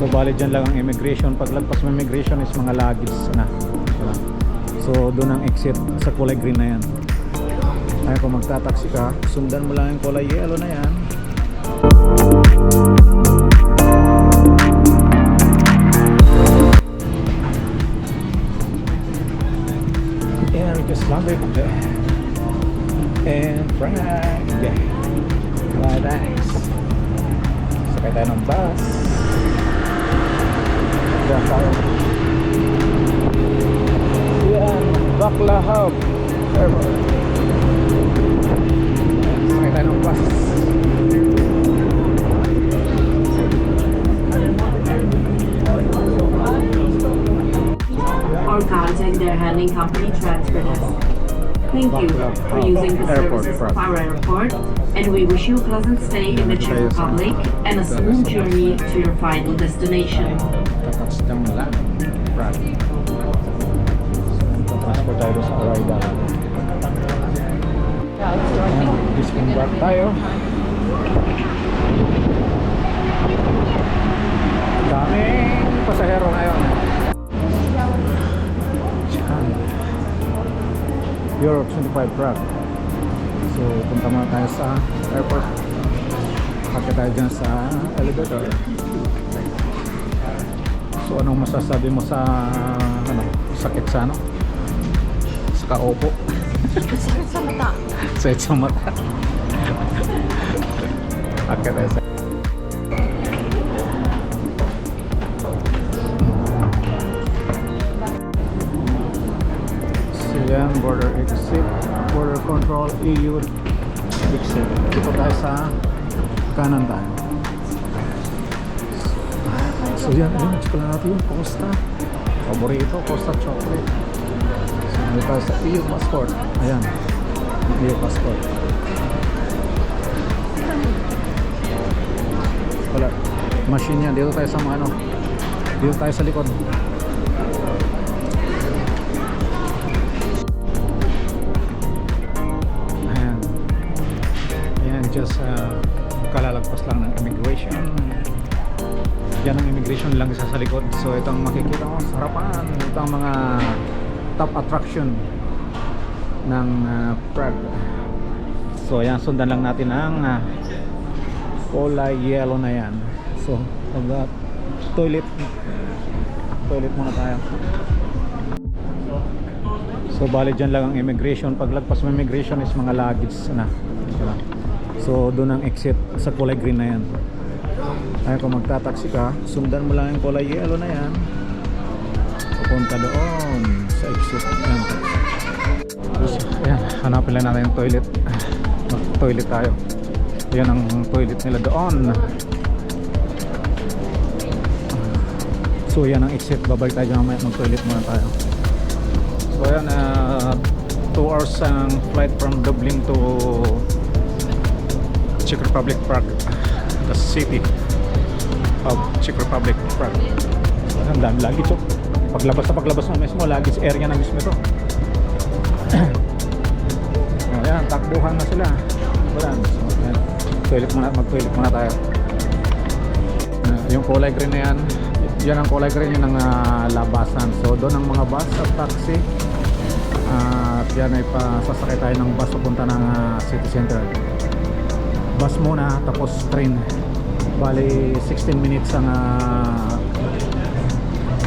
So bali dyan lang ang immigration. Paglagpas mo immigration is mga luggage na, diba? So doon ang exit sa kulay green na yan. Ay kung magtataksi ka, sundan mo lang yung kulay yellow na yan. And we just landed and Frank, thanks. Sakay tayo ng bus. Diyan tayo. Yan, Baclahav Airport. Sakay tayo ng bus. Or contact their handling company transfer desk. Thank you for using the services of our airport, and we wish you a pleasant stay in the Czech Republic and a smooth journey to your final destination. Touchdown lang, Prague. Passport tayo sa arrival. Disembark tayo. Daming pasahero ngayon. Europe 25 Prague. So punta muna tayo sa airport. Kakit tayo dyan sa elevator. So anong masasabi mo sa sakit sa sa kaupo? Sakit sa mata. Sakit sa mata. Kakit tayo sa yan, border exit, border control, EU exit. Dito tayo sa kanan tayo. So yan, yun, chikala natin yung Costa. Paborito, Costa chocolate. So dito tayo sa EU passport. Ayan, EU passport. Wala, machine yan. Dito tayo sa mga dito tayo sa likod. Just kalalagpas lang ng immigration. Yan ang immigration lang isa sa likod. So itong makikita mo sa harapan, itong mga top attraction ng Prague. So ayan, sundan lang natin ang kulay yellow na yan. So toilet muna tayo. So bali dyan lang ang immigration. Paglagpas mo immigration is mga luggage na, diba? So doon ang exit sa kulay green na yan. Ay kung magtataksi ka, sundan mo lang yung kulay yellow na yan. Pupunta doon sa exit. Ayan. Ayan, hanapin lang natin yung toilet. Mag-toilet tayo. Ayan ang toilet nila doon. So yan ang exit. Babalik tayo dyan mamaya. Mag-toilet muna tayo. So ayan, 2 hours ang flight from Dublin to Czech Republic, Prague, the city of Czech Republic, Prague. So, ang dami luggage. Paglabas mo mismo, luggage area na mismo ito. Ayan, takbuhan na sila. Wala. So, ayan. Toilet muna, mag-toilet muna tayo. Yung kulay green na yan, yan ang kulay green, yun ang labasan. So doon ang mga bus at taxi. At yan ay sasakay tayo ng bus papunta ng city center. Bus muna, tapos train. Bali 16 minutes ang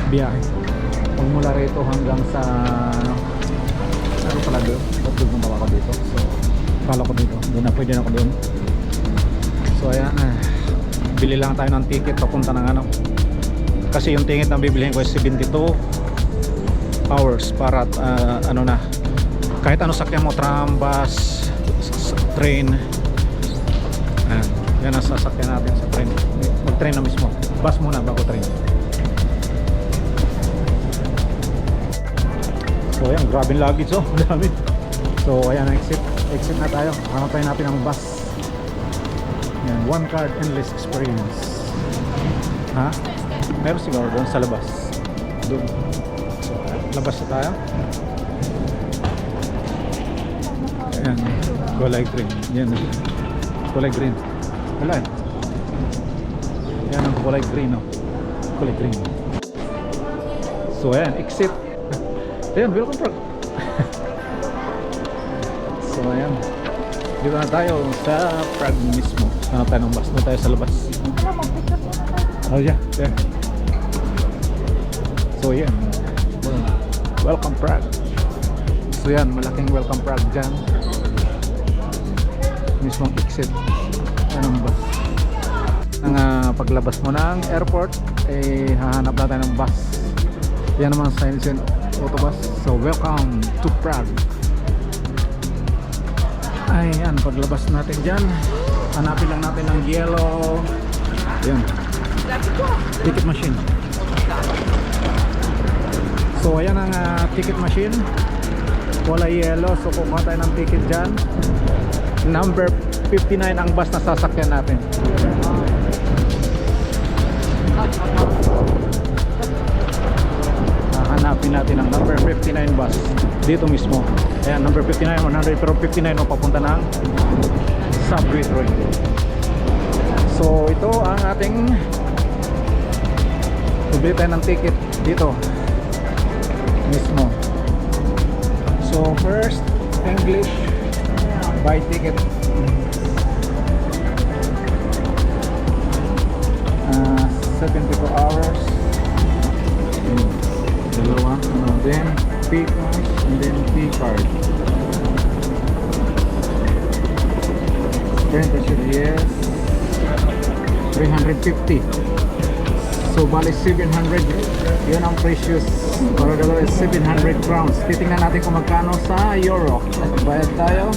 biyahe. Kung mula rito hanggang sa ano pala doon? Ba't doon bumaba ko dito? So kala ko dito, doon na pwede na ako doon. So ayan, bili lang tayo ng ticket papunta ng kasi yung ticket na bibilihin ko is 72 hours para ano na, kahit ano sakyan mo, tram, bus, train. Yan ang sasakyan natin sa train. Mag-train na mismo. Bus muna bago train. So ayan, grabe luggage oh. Dami. So ayan, exit na tayo. Hanapin natin ang bus. Yan, one card endless experience. Ha? Meron siguro doon sa labas. Doon. So labas na tayo. Ayan, kulay green. Yan, kulay green. Wala eh. Yan ang kulay green oh. kulay green. So ayan, exit. Ayan, welcome Prague. So ayan, dito na tayo sa Prague mismo. Sana tayo ng bus na tayo sa labas. Oh yeah, there. So yan, welcome Prague. So yan, malaking welcome Prague dyan. Mismong exit ng bus. Ang paglabas mo ng airport, hahanap natin ng bus. Yan naman sa Silesian Autobus. So welcome to Prague. Ayan, paglabas natin dyan, hanapin lang natin ng yellow. Yan, ticket machine. So ayan ang ticket machine, wala yellow. So kukuha tayo ng ticket dyan. Number 59 ang bus na sasakyan natin. Hanapin natin ang number 59 bus dito mismo. Ayan, number 59, 100, pero 59 o papunta ng subway train. So ito ang ating bibili tayo ng ticket dito mismo. So first, English, buy ticket. 74 hours. Dalawa, and then pay cash, and then pay card. Yes, 350. So bali 700. Yun ang precious. Para dalawa is 700 crowns. Titingnan natin kung magkano sa euro. Bayad tayo.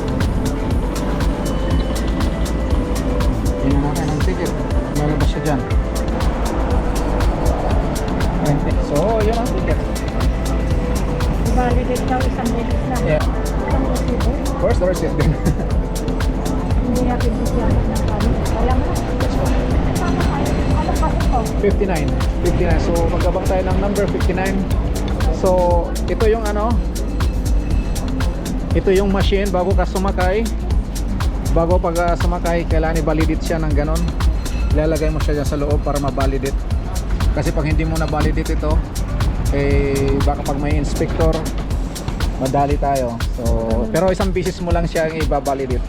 Tingnan natin ang ticket. Lalabas siya dyan. So yun ang ticket. Validate daw isang beses lang. Yeah. Isang resibo. Where's the receipt then? Hindi natin bigyan ng kami. Kaya mo na. Ano pa ito? 59. So magkabang tayo ng number 59. So ito yung ano, ito yung machine bago ka sumakay. Bago pag sumakay, kailangan i-validate siya ng ganon. Ilalagay mo siya dyan sa loob para ma-validate. Kasi pag hindi mo na-validate ito, baka pag may inspector, madali tayo. So pero isang beses mo lang siya i-validate.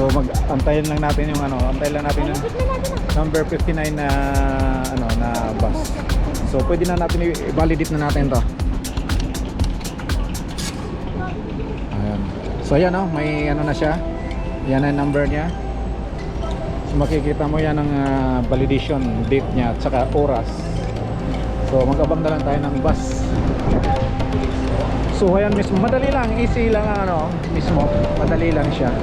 So antayin lang natin yung ano, antayin lang natin yung number 59 na ano na bus. So pwede na natin i-validate na natin 'to. Ayan. So ayan oh, may ano na siya. Yan ang number niya. So makikita mo yan ang validation date niya at saka oras. So mag-abang na lang tayo ng bus. So ayan mismo, madali lang, easy lang ang ano mismo, madali lang siya.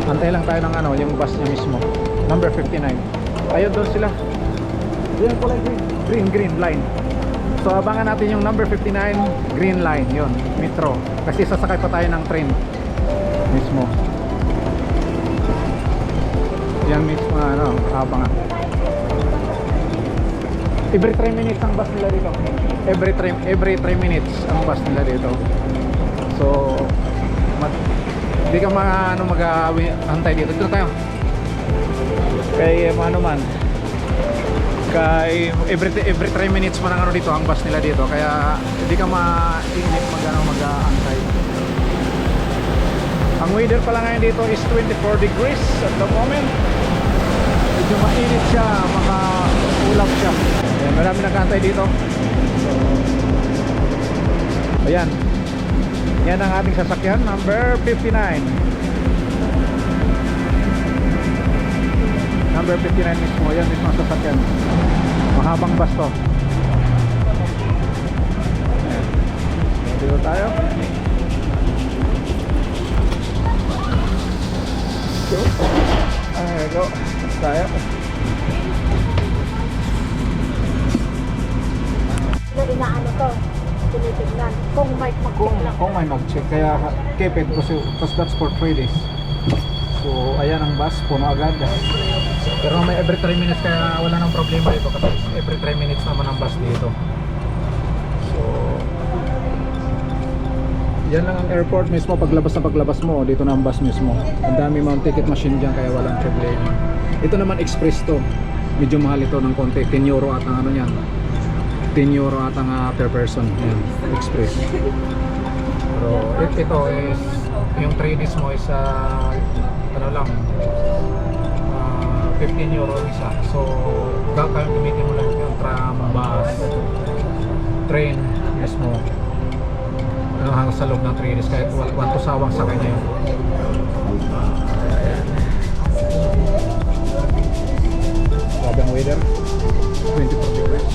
Antay lang tayo ng ano, yung bus niya mismo. Number 59. Ayun doon sila. Yan kulay green line. So abangan natin yung number 59 green line, yun, metro. Kasi sasakay pa tayo ng train mismo. Yan mismo ano, abangan. Every 3 minutes ang bus nila dito. Every 3 minutes ang bus nila dito. So hindi ka mag-antay dito. Dito tayo. Kay ano man. Kay every 3 minutes man ang ano dito ang bus nila dito. Kaya hindi ka mainit mag-antay. Ang weather pala ngayon dito is 24 degrees at the moment. Medyo mainit siya, maka-ulap siya. Ayan, marami nag-antay dito. So, ayan. Yan ang ating sasakyan, number 59. Number 59 mismo, yan mismo ang sasakyan. Mahabang bus to. Ayan. Dito tayo. There we go. Tayo. Inaano to? Tinitignan. Kung may mag-check lang. Kung may mag-check, kaya keep it kasi that's for 3 days. So ayan ang bus, puno agad. Pero may every 3 minutes kaya wala nang problema dito kasi every 3 minutes naman ang bus dito. So yan lang ang airport mismo, paglabas mo, dito na ang bus mismo. Ang dami mga ticket machine dyan kaya walang problema. Ito naman express to. medyo mahal ito ng konti. 10 euro at ang ano niyan, 10 euro at ang per person. Ayan, express. Pero ito is yung 3 days mo is ano lang, 15 euro isa. So gamitin mo lang yung tram, bus, train mismo, ano, hanggang sa loob ng 3 days, kahit want to sawang sa kanya yun. Grabe ang weather, 24 degrees.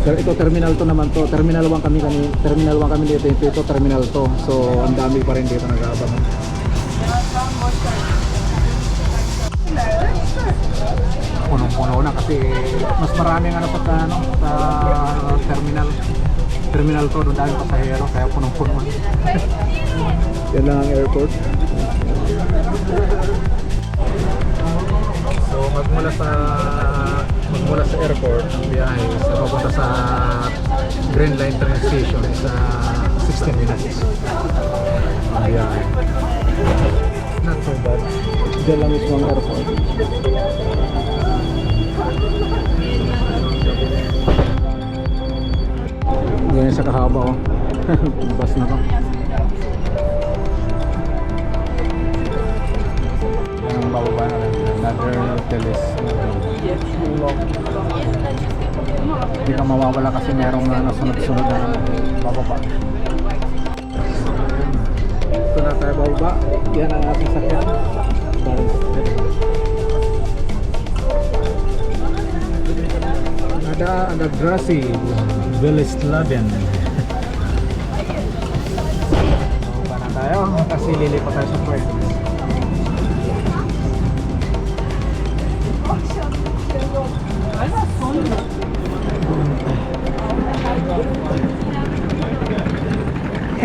Pero ito terminal to naman to. Terminal 1 kami dito. Ito terminal to. So ang dami pa rin dito nag-aabang. Punong-puno na kasi mas maraming ano sa terminal. Terminal to, doon dahil pasahero kaya punong-puno. Yan lang ang airport. So magmula sa airport ang biyahe sa papunta sa Green Line train station is 16 minutes ang biyahe. Not so bad. Diyan lang mismo ang airport. Ganyan sa kahaba oh. Bus na to. Ang bababa na lang. Another hotel is hindi ka mawawala kasi merong nasunod-sunod na bababa. Ito na tayo bababa. Yan ang ating sakyan. Ada Grassy Veleslaven. Bababa na tayo kasi lilipat tayo sa port.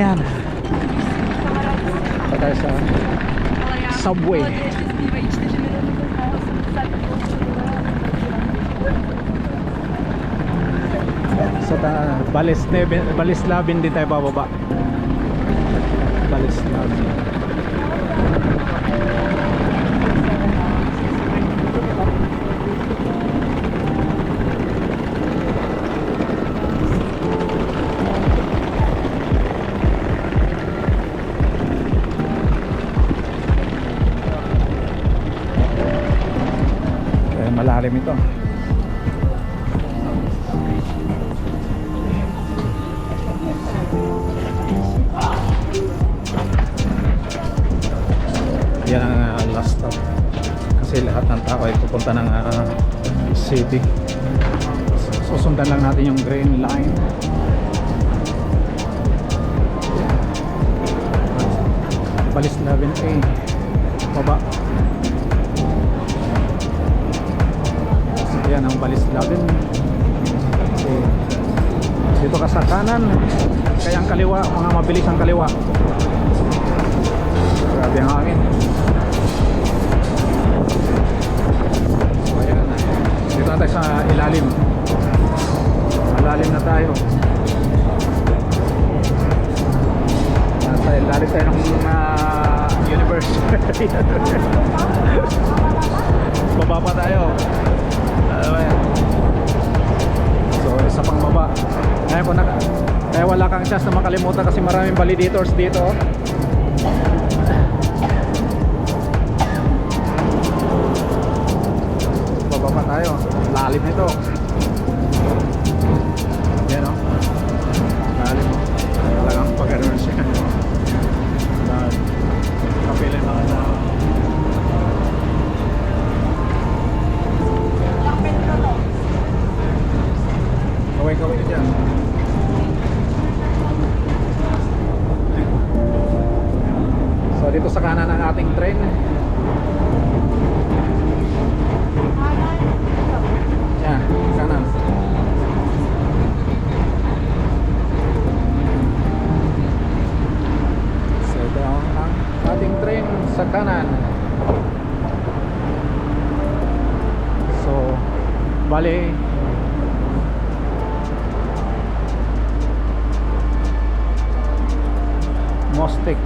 Ayan. Tayo sa subway. Sa Balislaven din tayo bababa. Balislaven. Malalim ito. Yan ang last stop kasi lahat ng tao ay pupunta ng city. Susundan lang natin yung Green Line. Balislaven A baba. Yan ang Balislaven. Dito ka sa kanan, kaya ang kaliwa, mga mabilis ang kaliwa. Grabe ang hangin. So ayan, dito na tayo sa ilalim. Malalim na tayo. Nasa ilalim tayo ng universe. Baba pa tayo. So isa pang baba. Kaya wala kang chance na makalimutan kasi maraming validators dito. Baba pa tayo. Lalim nito. Yan o. Lalim. Talagang pag-aroon siya. Kapilin mga tao. Kaway na dyan. So dito sa kanan ang ating train. Yan, kanan. So ito ang ating train sa kanan. So bali Mostek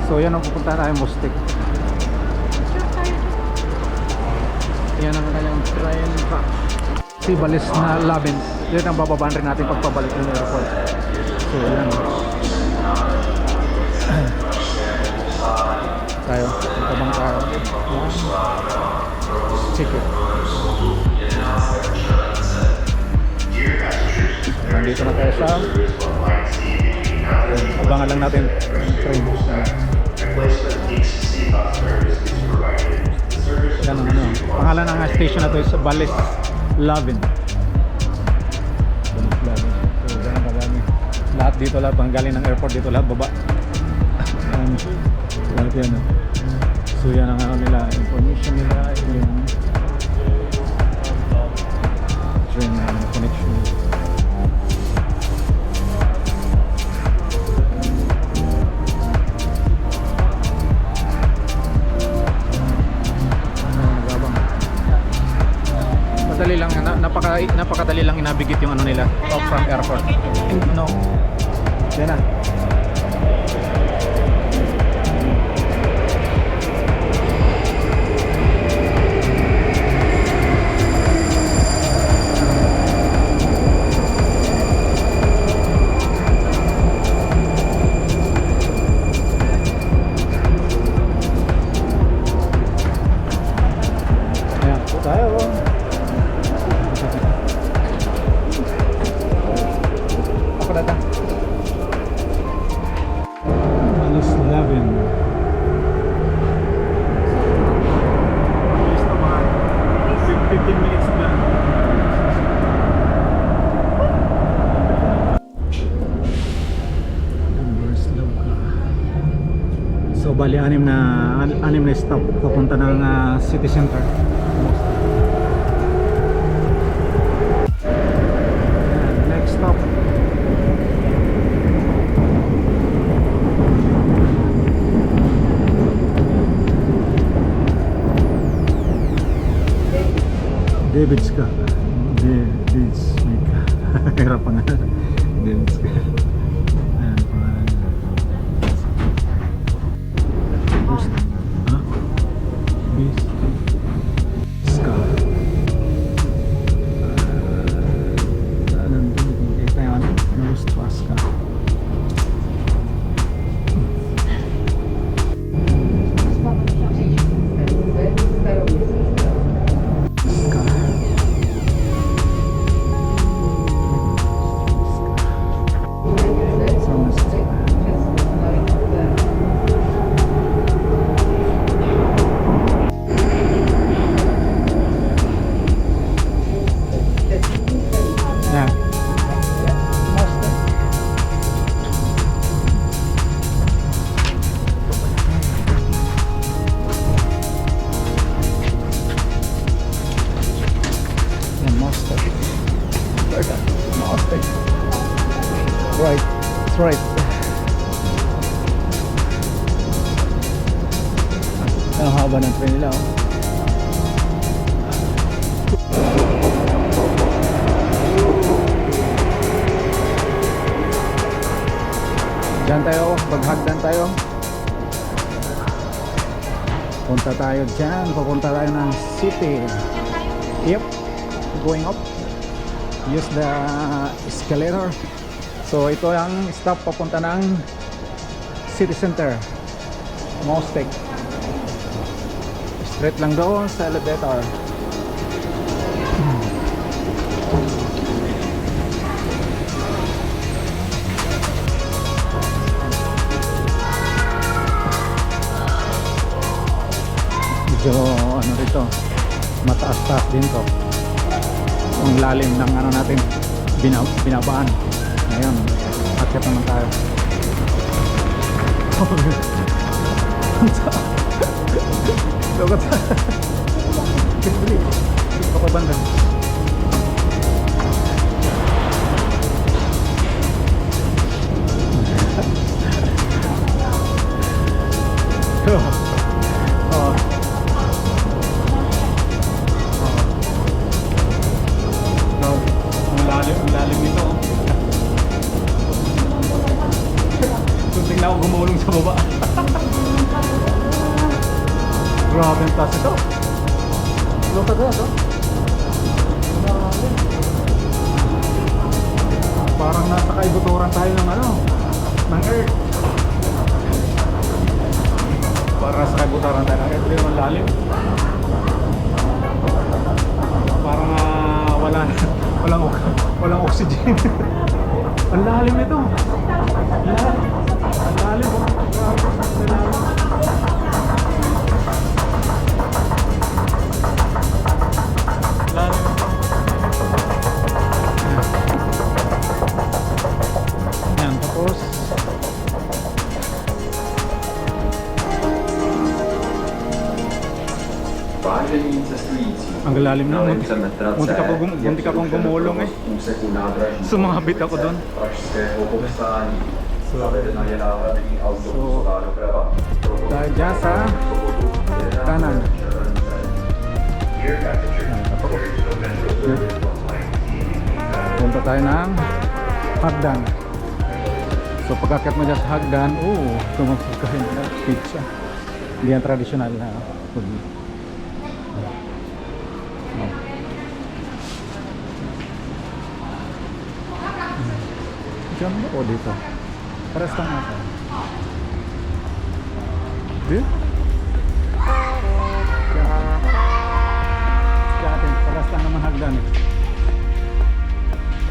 So yan ang pupunta tayo Mostek. Yan ang kanyang train back. Si Balis na Labin. Yan ang bababaan rin natin pagpabalik ng airport. So yan. Tayo. Tabang tayo. Yan. Ticket. Nandito na tayo sa abangan lang natin yung train. Yan ang ano, pangalan ng station na to is Balis Labin. Balis Labin. So yan ang marami. Lahat dito, lahat ang galing ng airport dito, lahat baba. Lahat yan. So yan ang ano nila, information nila, yung train connection. Madali lang, napakadali lang inabigit yung ano nila, Upfront Airport. No. Yan na. Ayan, po tayo. Ako datang. Balis Labin. Bilis naman. 15 minutes lang. So bali anim na stop papunta ng city center. Ayan, next stop. David's ka. David's ka. Hirap pa nga. David's ka. Ayan, pangalan niya. Boost. Ha? Beast. Ska. Nandun, makikita yun. Boost pa, Ska. Ska. Yeah. Right, that's right. Ang haba ng train nila, oh. Diyan tayo, baghagdan tayo. Punta tayo dyan, papunta tayo ng city. Yep, going up. Use the escalator. So ito ang stop papunta ng city center, Mostek. Straight lang doon sa elevator. Medyo ano rito, mataas-taas din to. Ang lalim ng ano natin, binabaan. Ngayon, akyat naman tayo. Lugat. Kibili. Dito ka banda. Ang lalim gumulong sa baba. Grabe ang taas ito. Look at that, oh. Grabe. Parang nasa kaibuturan tayo ng ano, ng Earth. Parang nasa kaibuturan tayo ng Earth. Pero ang lalim. Parang walang oxygen. Ang lalim nito. Ang lalim, oh. Ang lalim. Lalim ito. Yan, tapos ang lalim na. Munti ka pong gumulong eh. Sumabit ako doon. So dahil dyan sa kanan. Punta tayo ng hagdan. So pagkakit mo dyan sa hagdan, tumagpagkain na pizza. Hindi yan traditional na food. Diyan mo o dito? Paras lang natin. Di? Kaya natin, paras lang naman hagdan eh.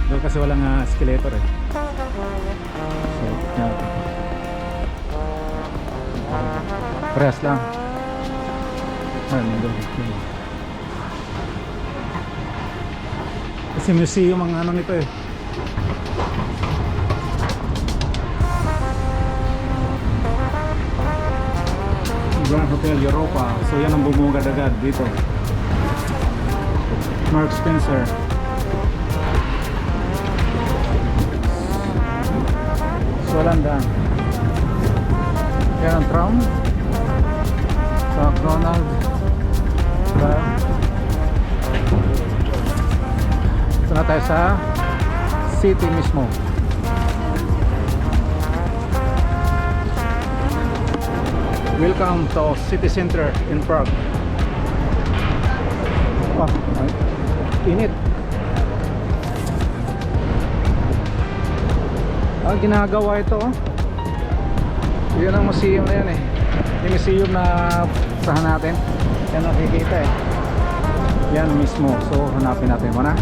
Doon kasi walang escalator eh. So, kaya natin. Paras lang. Ayun, doon. Kasi museum ang ano nito eh. Grand Hotel Europa. So yan ang bumugad-agad dito. Mark Spencer. So London. Yan ang tram. Sa McDonald. Ito na tayo sa city mismo. Welcome to City Center in Prague. Init. Ginagawa ito. Yan ang museum na yan eh. Yung museum na sahan natin. Yan nakikita eh. Yan mismo. So hanapin natin muna.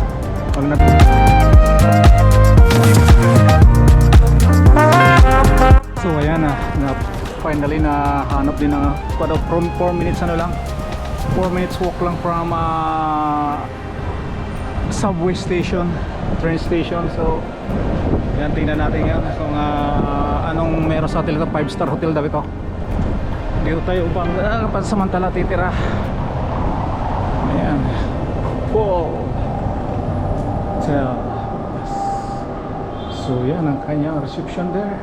So ayan na. Finally na hanap din ng from 4 minutes ano lang 4 minutes walk lang from subway station, train station. So yan, tingnan natin yan kung anong meron sa hotel ito. 5-star hotel daw ito. Dito tayo upang pansamantala titira. Ayan. Wow. So yan ang kanyang reception there.